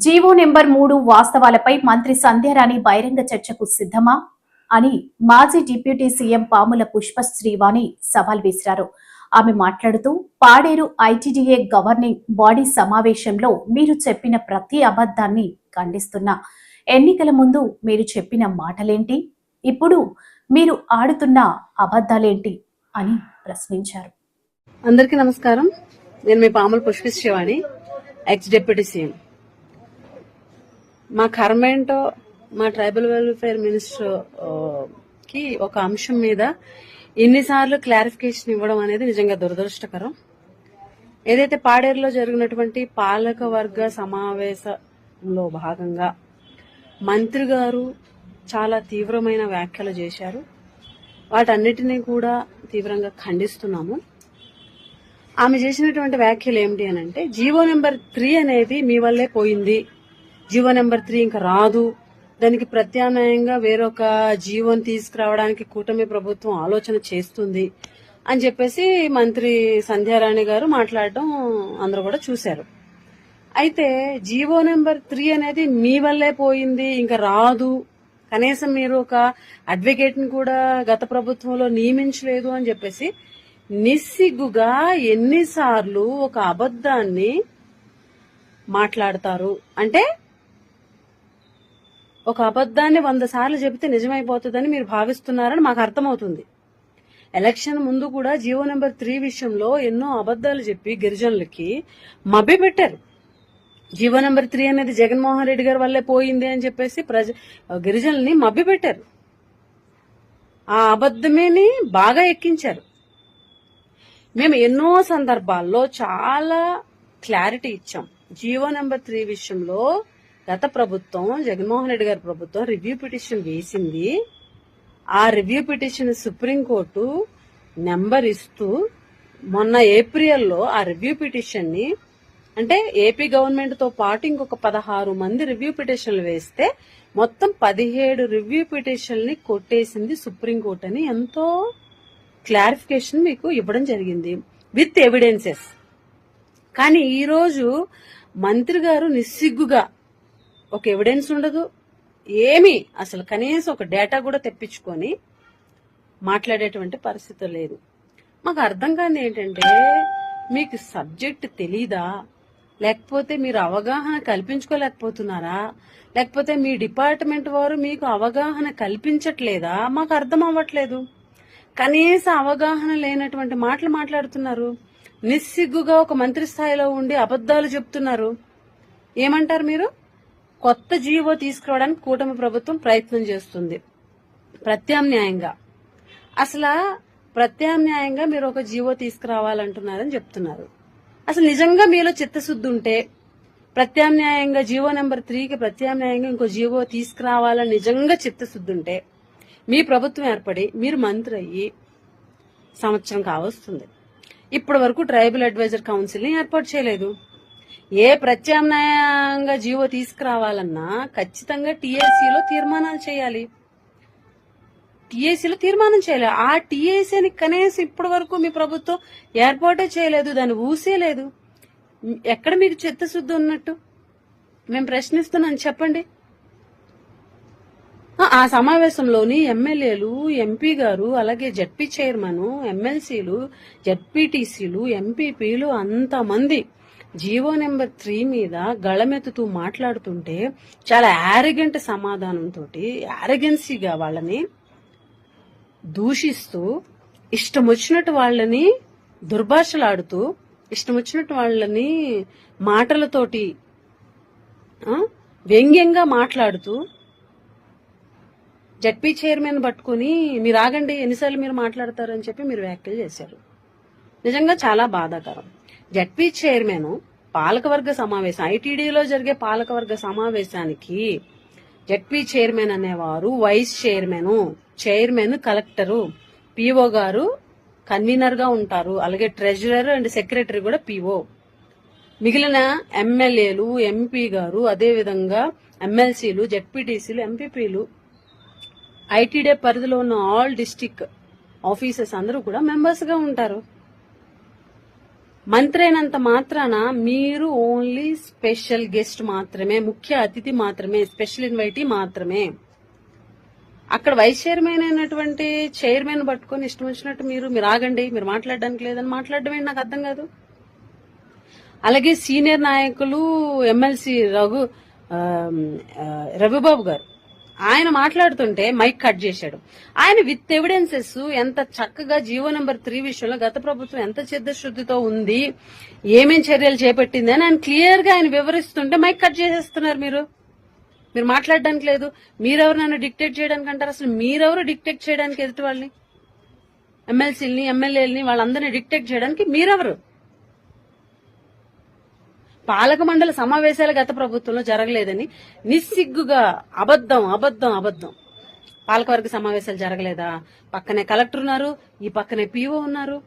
GO number 3 వాస్తవాలపై మంత్రి సంధ్యారాణి బహిరంగ చర్చకు సిద్ధమా అని మాజీ డిప్యూటీ సీఎం పాముల పుష్పశ్రీవాణి సవాల్ విసిరారు. ఆమె మాట్లాడుతూ పాడేరు ఐటీడీఏ గవర్నింగ్ బాడీ సమావేశంలో మీరు చెప్పిన ప్రతి అబద్ధాన్ని ఖండిస్తున్నా. ఎన్నికల ముందు మీరు చెప్పిన మాటలేంటి, ఇప్పుడు మీరు ఆడుతున్న అబద్ధాలేంటి అని ప్రశ్నించారు. అందరికీ నమస్కారం. నేను మీ పాముల పుష్పశ్రీవాణి, ఎక్స్ డిప్యూటీ సీఎం. మా కర్మేంటో మా ట్రైబల్ వెల్ఫేర్ మినిస్టర్ కి ఒక అంశం మీద ఎన్నిసార్లు క్లారిఫికేషన్ ఇవ్వడం అనేది నిజంగా దురదృష్టకరం. ఏదైతే పాడేరులో జరిగినటువంటి పాలక వర్గ సమావేశంలో భాగంగా మంత్రి గారు చాలా తీవ్రమైన వ్యాఖ్యలు చేశారు. వాటన్నిటినీ కూడా తీవ్రంగా ఖండిస్తున్నాము. ఆమె చేసినటువంటి వ్యాఖ్యలు ఏమిటి అని అంటే, జీవో నెంబర్ 3 అనేది మీ వల్లే పోయింది, జీవో నెంబర్ 3 ఇంకా రాదు, దానికి ప్రత్యామ్నాయంగా వేరొక జీవోని తీసుకురావడానికి కూటమి ప్రభుత్వం ఆలోచన చేస్తుంది అని చెప్పేసి మంత్రి సంధ్యారాణి గారు మాట్లాడడం అందరూ కూడా చూశారు. అయితే జీవో నెంబర్ 3 అనేది మీ వల్లే పోయింది, ఇంకా రాదు, కనీసం మీరు ఒక అడ్వకేట్ ని కూడా గత ప్రభుత్వంలో నియమించలేదు అని చెప్పేసి నిస్సిగ్గుగా ఎన్నిసార్లు ఒక అబద్ధాన్ని మాట్లాడతారు అంటే, ఒక అబద్ధాన్ని 100 సార్లు చెబితే నిజమైపోతుందని మీరు భావిస్తున్నారని మాకు అర్థమవుతుంది. ఎలక్షన్ ముందు కూడా జీవో నెంబర్ 3 విషయంలో ఎన్నో అబద్ధాలు చెప్పి గిరిజనులకి మభ్య పెట్టారు. జీవో నెంబర్ 3 అనేది జగన్మోహన్ రెడ్డి గారి వల్లే పోయింది అని చెప్పేసి గిరిజనుల్ని మభ్య పెట్టారు. ఆ అబద్ధమేని బాగా ఎక్కించారు. మేము ఎన్నో సందర్భాల్లో చాలా క్లారిటీ ఇచ్చాం. జీవో నెంబర్ 3 విషయంలో గత ప్రభుత్వం, జగన్మోహన్ రెడ్డి గారి ప్రభుత్వం రివ్యూ పిటిషన్ వేసింది. ఆ రివ్యూ పిటిషన్ సుప్రీంకోర్టు నెంబర్ ఇస్తూ మొన్న ఏప్రిల్లో ఆ రివ్యూ పిటిషన్ ని, అంటే ఏపీ గవర్నమెంట్ తో పాటు ఇంకొక 16 మంది రివ్యూ పిటిషన్లు వేస్తే మొత్తం 17 రివ్యూ పిటిషన్లు కొట్టేసింది సుప్రీంకోర్టు అని ఎంతో క్లారిఫికేషన్ మీకు ఇవ్వడం జరిగింది విత్ ఎవిడెన్సెస్. కానీ ఈరోజు మంత్రి గారు నిస్సిగ్గుగా ఒక ఎవిడెన్స్ ఉండదు, ఏమీ అసలు కనీసం ఒక డేటా కూడా తెప్పించుకొని మాట్లాడేటువంటి పరిస్థితి లేదు. మాకు అర్థం కాని ఏంటంటే, మీకు సబ్జెక్ట్ తెలీదా, లేకపోతే మీరు అవగాహన కల్పించుకోలేకపోతున్నారా, లేకపోతే మీ డిపార్ట్మెంట్ వారు మీకు అవగాహన కల్పించట్లేదా, మాకు అర్థం అవ్వట్లేదు. కనీస అవగాహన లేనటువంటి మాటలు మాట్లాడుతున్నారు. నిస్సిగ్గుగా ఒక మంత్రి స్థాయిలో ఉండి అబద్ధాలు చెప్తున్నారు. ఏమంటారు మీరు? కొత్త జీవో తీసుకురావడానికి కూటమి ప్రభుత్వం ప్రయత్నం చేస్తుంది ప్రత్యామ్నాయంగా. అసలు ప్రత్యామ్నాయంగా మీరు ఒక జీవో తీసుకురావాలంటున్నారని చెప్తున్నారు. అసలు నిజంగా మీలో చిత్తశుద్ధి ఉంటే ప్రత్యామ్నాయంగా జీవో నెంబర్ 3కి ప్రత్యామ్నాయంగా ఇంకో జీవో తీసుకురావాలని నిజంగా చిత్తశుద్ధి ఉంటే మీ ప్రభుత్వం ఏర్పడి మీరు మంత్రి అయ్యి సంవత్సరం కావస్తుంది. ఇప్పటి వరకు ట్రైబల్ అడ్వైజర్ కౌన్సిల్ ని ఏర్పాటు చేయలేదు. ఏ ప్రత్యామ్నాయంగా జీవో తీసుకురావాలన్నా ఖచ్చితంగా టీఏసీలో తీర్మానాలు చేయాలి. టీఏసీలో తీర్మానం చేయాలి. ఆ టీఏసీని కనీసం ఇప్పటి వరకు మీ ప్రభుత్వం ఏర్పాటే చేయలేదు, దాన్ని ఊసేలేదు. ఎక్కడ మీకు చిత్తశుద్ధి ఉన్నట్టు మేము ప్రశ్నిస్తున్నాం, చెప్పండి. ఆ సమావేశంలోని ఎమ్మెల్యేలు, ఎంపీ గారు, అలాగే జడ్పీ చైర్మన్, ఎమ్మెల్సీలు, జడ్పీటీసీలు, ఎంపీపీలు అంతమంది జీవో నెంబర్ 3 మీద గళమెత్తుతూ మాట్లాడుతుంటే చాలా యారగెంట్ సమాధానంతో, యారగెన్సీగా వాళ్ళని దూషిస్తూ, ఇష్టం వచ్చినట్టు వాళ్ళని దుర్భాషలాడుతూ, ఇష్టం వచ్చినట్టు వాళ్ళని మాటలతోటి వ్యంగ్యంగా మాట్లాడుతూ జడ్పీ చైర్మన్ పట్టుకుని మీరు ఆగండి, ఎన్నిసార్లు మీరు మాట్లాడతారని చెప్పి మీరు వ్యాఖ్యలు చేశారు. నిజంగా చాలా బాధాకరం. జడ్పీ చైర్మన్ పాలకవర్గ సమావేశం, ఐటీడీలో జరిగే పాలకవర్గ సమావేశానికి జడ్పీ చైర్మన్ అనేవారు వైస్ చైర్మన్ కలెక్టరు, పీఓ గారు కన్వీనర్ గా ఉంటారు. అలాగే ట్రెజరర్ అండ్ సెక్రటరీ కూడా పీఓ. మిగిలిన ఎమ్మెల్యేలు, ఎంపీ గారు, అదేవిధంగా ఎమ్మెల్సీలు, జడ్పీటీసీలు, ఎంపీపీలు, ఐటీడీ పరిధిలో ఉన్న ఆల్ డిస్టిక్ ఆఫీసర్స్ అందరూ కూడా మెంబర్స్ గా ఉంటారు. మంత్రి అయినంత మాత్రాన మీరు ఓన్లీ స్పెషల్ గెస్ట్ మాత్రమే, ముఖ్య అతిథి మాత్రమే, స్పెషల్ ఇన్వైటీ మాత్రమే. అక్కడ వైస్ చైర్మన్ అయినటువంటి చైర్మన్ పట్టుకొని ఇష్టం వచ్చినట్టు మీరు ఆగండి, మీరు మాట్లాడడానికి లేదని మాట్లాడడం ఏంటి నాకు అర్థం కాదు. అలాగే సీనియర్ నాయకులు ఎమ్మెల్సీ రవిబాబు గారు ఆయన మాట్లాడుతుంటే మైక్ కట్ చేశాడు. ఆయన విత్ ఎవిడెన్సెస్ ఎంత చక్కగా జీవో నెంబర్ 3 విషయంలో గత ప్రభుత్వం ఎంత చిత్తశుద్ధితో ఉంది, ఏమేం చర్యలు చేపట్టింది అని ఆయన క్లియర్ గా ఆయన వివరిస్తుంటే మైక్ కట్ చేసేస్తున్నారు. మీరు మాట్లాడడానికి లేదు. మీరెవరు నన్ను డిక్టేట్ చేయడానికి అంటారు? అసలు మీరెవరు డిక్టేట్ చేయడానికి ఎదుటి వాళ్ళని, ఎమ్మెల్సీలని ఎమ్మెల్యేలని వాళ్ళందరినీ డిక్టేట్ చేయడానికి మీరెవరు? పాలక మండలి సమావేశాలు గత ప్రభుత్వంలో జరగలేదని నిస్సిగ్గుగా అబద్ధం. పాలకవర్గ సమావేశాలు జరగలేదా? పక్కనే కలెక్టర్ ఉన్నారు, ఈ పక్కనే పీఓ ఉన్నారు.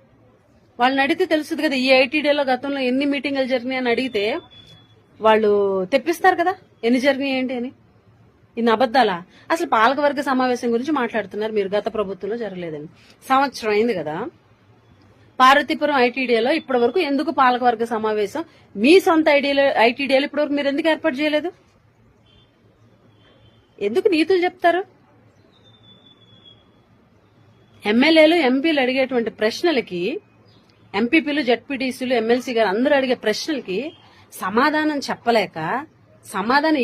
వాళ్ళని అడిగితే తెలుస్తుంది కదా, ఈ ఐటీడీలో గతంలో ఎన్ని మీటింగులు జరిగినాయి అని అడిగితే వాళ్ళు తెప్పిస్తారు కదా ఎన్ని జరిగినాయి ఏంటి అని. ఇన్ని అబద్దాలా? అసలు పాలకవర్గ సమావేశం గురించి మాట్లాడుతున్నారు మీరు, గత ప్రభుత్వంలో జరగలేదని. సంవత్సరం అయింది కదా. పార్వతీపురం ఐటీడీలో ఇప్పటి వరకు ఎందుకు పాలకవర్గ సమావేశం, మీ సొంత ఐటీడీలో ఇప్పటి వరకు మీరు ఎందుకు ఏర్పాటు చేయలేదు? ఎందుకు నీతులు చెప్తారు? ఎమ్మెల్యేలు ఎంపీలు అడిగేటువంటి ప్రశ్నలకి, ఎంపీపీలు జడ్పీటీసీలు ఎమ్మెల్సీ గారు అందరూ అడిగే ప్రశ్నలకి సమాధానం చెప్పలేక, సమాధానం